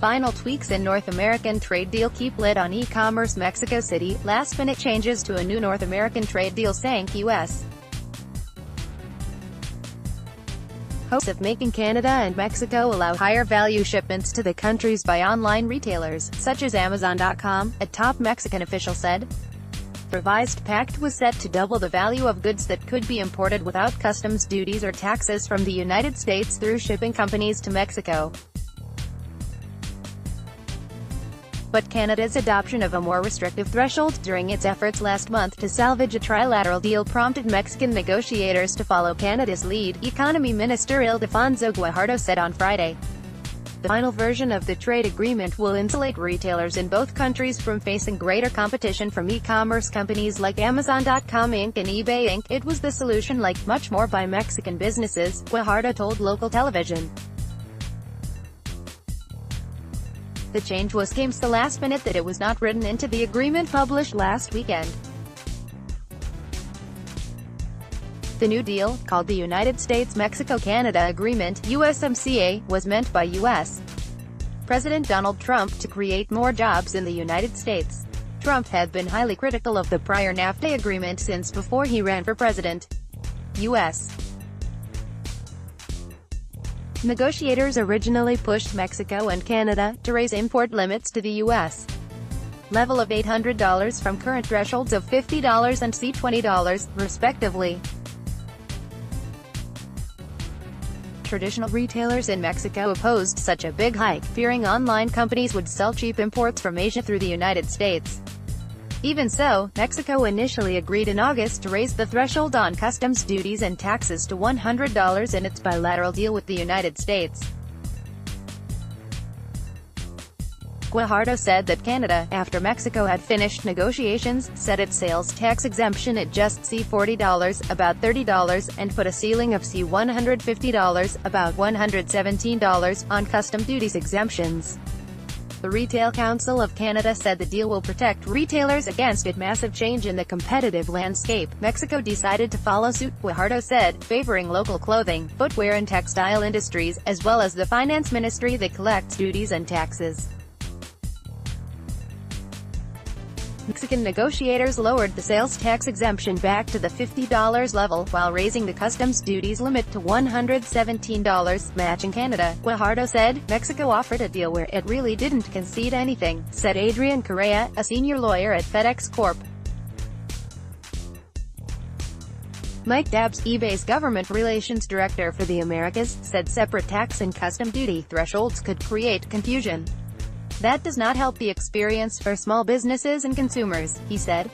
Final tweaks in North American trade deal keep lid on e-commerce. Mexico City, last-minute changes to a new North American trade deal sank U.S. hopes of making Canada and Mexico allow higher-value shipments to the countries by online retailers, such as Amazon.com, a top Mexican official said. The revised pact was set to double the value of goods that could be imported without customs duties or taxes from the United States through shipping companies to Mexico. But Canada's adoption of a more restrictive threshold during its efforts last month to salvage a trilateral deal prompted Mexican negotiators to follow Canada's lead, Economy Minister Ildefonso Guajardo said on Friday. The final version of the trade agreement will insulate retailers in both countries from facing greater competition from e-commerce companies like Amazon.com Inc. and eBay Inc. It was the solution liked much more by Mexican businesses, Guajardo told local television. The change came so last minute that it was not written into the agreement published last weekend. The new deal, called the United States-Mexico-Canada Agreement, USMCA, was meant by U.S. President Donald Trump to create more jobs in the United States. Trump had been highly critical of the prior NAFTA agreement since before he ran for president. U.S. negotiators originally pushed Mexico and Canada to raise import limits to the U.S. level of $800 from current thresholds of $50 and $20, respectively. Traditional retailers in Mexico opposed such a big hike, fearing online companies would sell cheap imports from Asia through the United States. Even so, Mexico initially agreed in August to raise the threshold on customs duties and taxes to $100 in its bilateral deal with the United States. Guajardo said that Canada, after Mexico had finished negotiations, set its sales tax exemption at just $40, about $30, and put a ceiling of $150, about $117, on custom duties exemptions. The Retail Council of Canada said the deal will protect retailers against a massive change in the competitive landscape. Mexico decided to follow suit, Guajardo said, favoring local clothing, footwear and textile industries, as well as the finance ministry that collects duties and taxes. Mexican negotiators lowered the sales tax exemption back to the $50 level, while raising the customs duties limit to $117, matching Canada. Guajardo said, Mexico offered a deal where it really didn't concede anything, said Adrian Correa, a senior lawyer at FedEx Corp. Mike Dabbs, eBay's government relations director for the Americas, said separate tax and custom duty thresholds could create confusion. That does not help the experience for small businesses and consumers, he said.